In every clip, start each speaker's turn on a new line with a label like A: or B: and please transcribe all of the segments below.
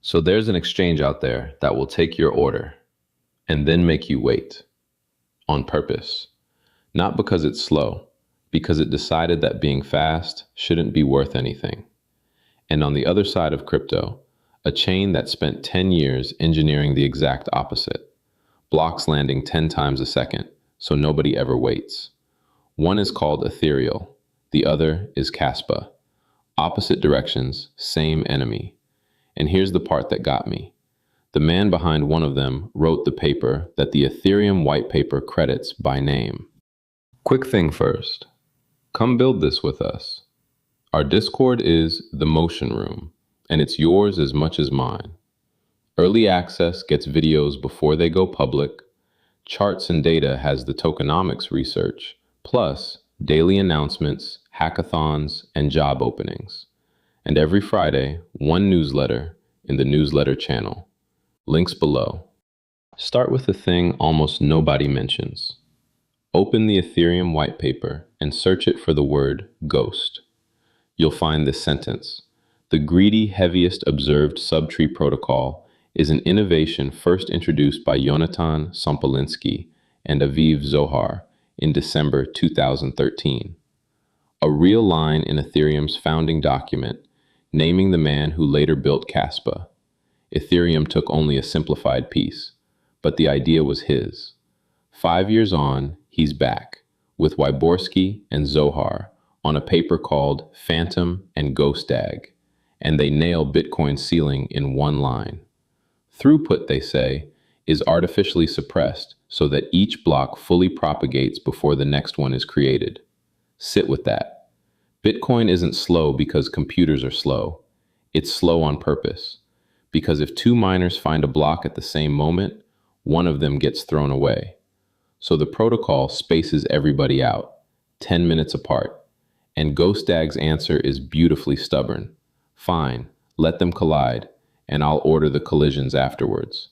A: So there's an exchange out there that will take your order and then make you wait on purpose. Not because it's slow, because it decided that being fast shouldn't be worth anything. And on the other side of crypto, a chain that spent 10 years engineering the exact opposite. Blocks landing 10 times a second, so nobody ever waits. One is called Ethereal, the other is Kaspa. Opposite directions, same enemy. And here's the part that got me. The man behind one of them wrote the paper that the Ethereum whitepaper credits by name. Quick thing first. Come build this with us. Our Discord is the Motion Room, and it's yours as much as mine. Early access gets videos before they go public. Charts and data has the tokenomics research, plus daily announcements, hackathons, and job openings. And every Friday, one newsletter in the newsletter channel. Links below. Start with the thing almost nobody mentions. Open the Ethereum whitepaper and search it for the word ghost. You'll find this sentence. The greedy, heaviest observed subtree protocol is an innovation first introduced by Yonatan Sompolinsky and Aviv Zohar in December 2013. A real line in Ethereum's founding document, naming the man who later built Kaspa. Ethereum took only a simplified piece, but the idea was his. 5 years on, he's back, with Wyborski and Zohar, on a paper called Phantom and Ghost DAG, and they nail Bitcoin's ceiling in one line. Throughput, they say, is artificially suppressed so that each block fully propagates before the next one is created. Sit with that. Bitcoin isn't slow because computers are slow. It's slow on purpose. Because if two miners find a block at the same moment, one of them gets thrown away. So the protocol spaces everybody out, 10 minutes apart. And GhostDAG's answer is beautifully stubborn. Fine, let them collide, and I'll order the collisions afterwards.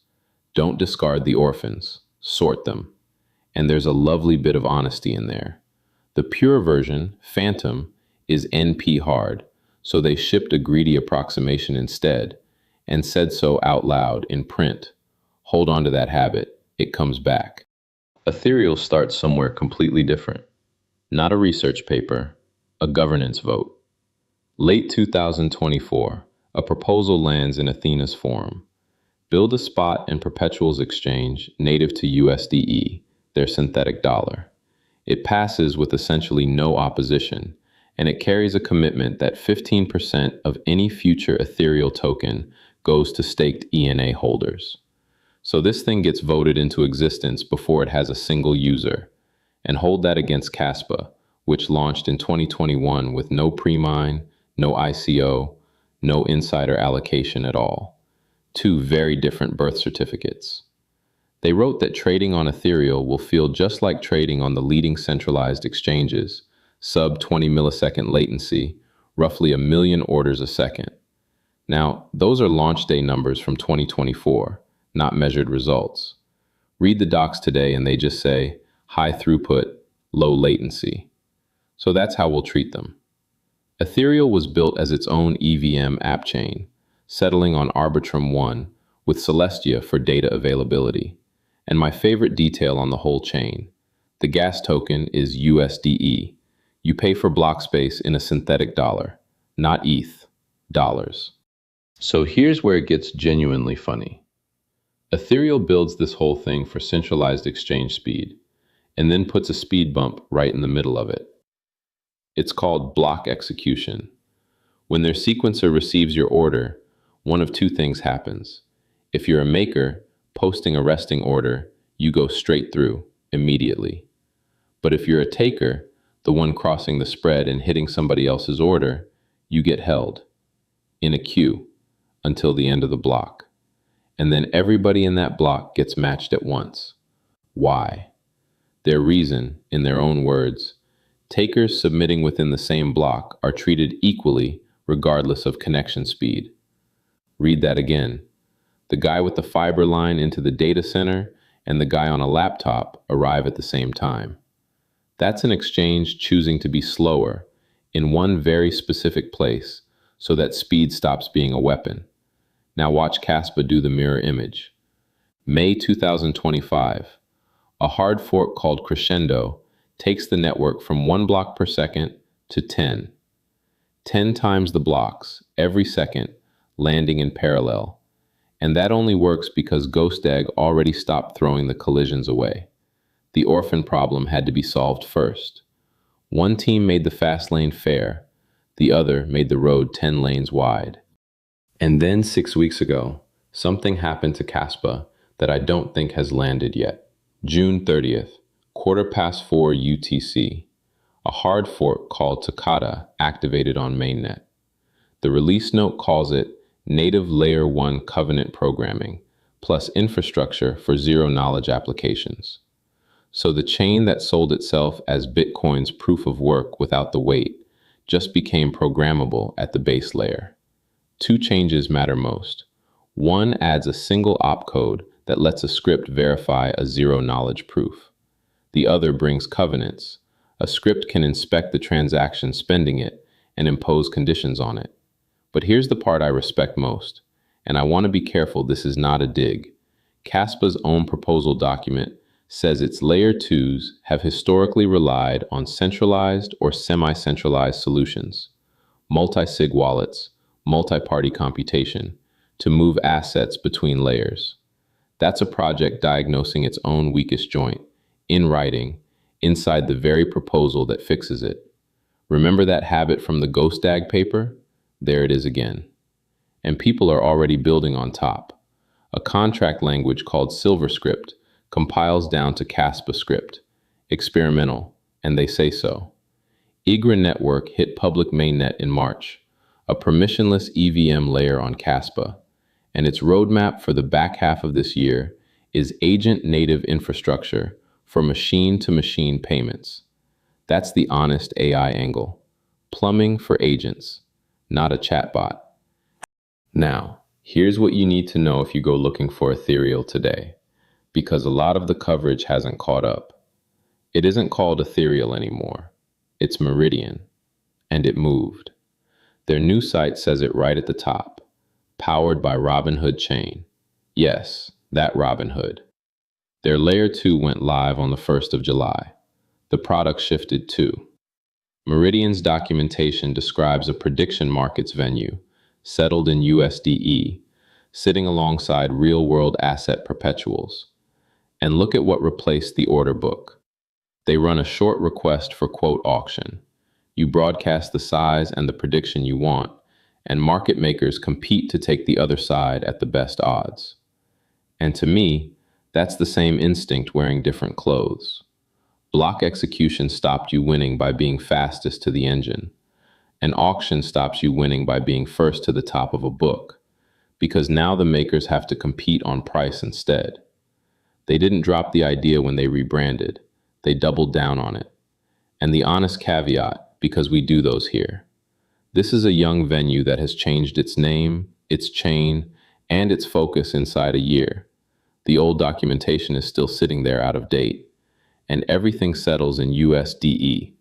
A: Don't discard the orphans, sort them. And there's a lovely bit of honesty in there. The pure version, Phantom, is NP hard, so they shipped a greedy approximation instead, and said so out loud in print. Hold on to that habit, it comes back. Ethereal starts somewhere completely different. Not a research paper, a governance vote. Late 2024, a proposal lands in Athena's forum. Build a spot and perpetuals exchange native to USDE, their synthetic dollar. It passes with essentially no opposition, and it carries a commitment that 15% of any future Ethereal token goes to staked ENA holders. So this thing gets voted into existence before it has a single user. And hold that against Kaspa, which launched in 2021 with no pre-mine, no ICO, no insider allocation at all. Two very different birth certificates. They wrote that trading on Ethereal will feel just like trading on the leading centralized exchanges, sub 20 millisecond latency, roughly 1 million orders a second. Now, those are launch day numbers from 2024, not measured results. Read the docs today and they just say, high throughput, low latency. So that's how we'll treat them. Ethereal was built as its own EVM app chain, settling on Arbitrum 1 with Celestia for data availability. And my favorite detail on the whole chain, the gas token is USDE. You pay for block space in a synthetic dollar, not ETH, dollars. So here's where it gets genuinely funny. Ethereal builds this whole thing for centralized exchange speed, and then puts a speed bump right in the middle of it. It's called block execution. When their sequencer receives your order, one of two things happens. If you're a maker, posting a resting order, you go straight through, immediately. But if you're a taker, the one crossing the spread and hitting somebody else's order, you get held in a queue until the end of the block. And then everybody in that block gets matched at once. Why? Their reason, in their own words, takers submitting within the same block are treated equally regardless of connection speed. Read that again. The guy with the fiber line into the data center and the guy on a laptop arrive at the same time. That's an exchange choosing to be slower in one very specific place so that speed stops being a weapon. Now watch Kaspa do the mirror image. May 2025. A hard fork called Crescendo takes the network from 1 block per second to 10. 10 times the blocks every second landing in parallel. And that only works because Ghost Egg already stopped throwing the collisions away. The orphan problem had to be solved first. One team made the fast lane fair, the other made the road 10 lanes wide. And then 6 weeks ago, something happened to Kaspa that I don't think has landed yet. June 30th, 4:15 UTC. A hard fork called Takata activated on mainnet. The release note calls it native layer 1 covenant programming, plus infrastructure for zero-knowledge applications. So the chain that sold itself as Bitcoin's proof of work without the weight just became programmable at the base layer. Two changes matter most. One adds a single opcode that lets a script verify a zero-knowledge proof. The other brings covenants. A script can inspect the transaction spending it and impose conditions on it. But here's the part I respect most, and I want to be careful this is not a dig. Kaspa's own proposal document says its layer 2s have historically relied on centralized or semi-centralized solutions, multi-sig wallets, multi-party computation, to move assets between layers. That's a project diagnosing its own weakest joint, in writing, inside the very proposal that fixes it. Remember that habit from the Ghost Egg paper? There it is again. And people are already building on top. A contract language called SilverScript compiles down to Kaspa script. Experimental, and they say so. Igra Network hit public mainnet in March, a permissionless EVM layer on Kaspa, and its roadmap for the back half of this year is agent-native infrastructure for machine-to-machine payments. That's the honest AI angle. Plumbing for agents, not a chatbot. Now, here's what you need to know if you go looking for Ethereal today, because a lot of the coverage hasn't caught up. It isn't called Ethereal anymore. It's Meridian, and it moved. Their new site says it right at the top, powered by Robinhood Chain. Yes, that Robinhood. Their layer 2 went live on the 1st of July. The product shifted too. Meridian's documentation describes a prediction markets venue, settled in USDE, sitting alongside real-world asset perpetuals. And look at what replaced the order book. They run a short request for quote auction. You broadcast the size and the prediction you want, and market makers compete to take the other side at the best odds. And to me, that's the same instinct wearing different clothes. Block execution stopped you winning by being fastest to the engine. An auction stops you winning by being first to the top of a book, because now the makers have to compete on price instead. They didn't drop the idea when they rebranded. They doubled down on it. And the honest caveat, because we do those here. This is a young venue that has changed its name, its chain, and its focus inside a year. The old documentation is still sitting there out of date, and everything settles in USDE,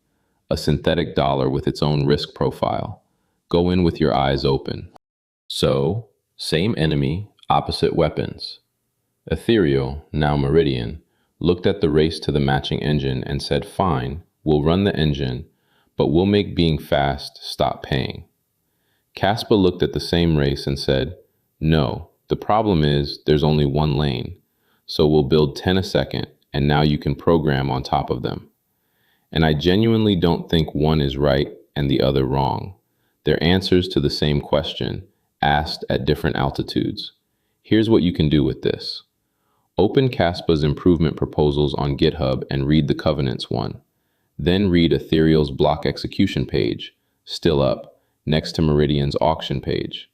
A: a synthetic dollar with its own risk profile. Go in with your eyes open. So, same enemy, opposite weapons. Ethereal, now Meridian, looked at the race to the matching engine and said, fine, we'll run the engine, but we'll make being fast stop paying. Kaspa looked at the same race and said, no, the problem is there's only one lane, so we'll build 10 a second, and now you can program on top of them. And I genuinely don't think one is right and the other wrong. They're answers to the same question, asked at different altitudes. Here's what you can do with this. Open Kaspa's improvement proposals on GitHub and read the Covenants one. Then read Ethereal's block execution page, still up, next to Meridian's auction page.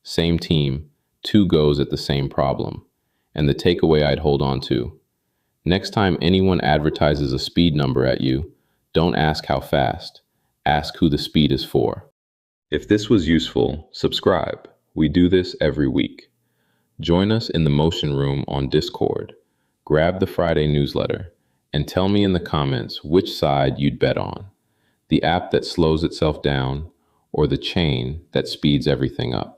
A: Same team, two goes at the same problem. And the takeaway I'd hold on to. Next time anyone advertises a speed number at you, don't ask how fast. Ask who the speed is for. If this was useful, subscribe. We do this every week. Join us in the Motion Room on Discord. Grab the Friday newsletter and tell me in the comments which side you'd bet on. The app that slows itself down or the chain that speeds everything up.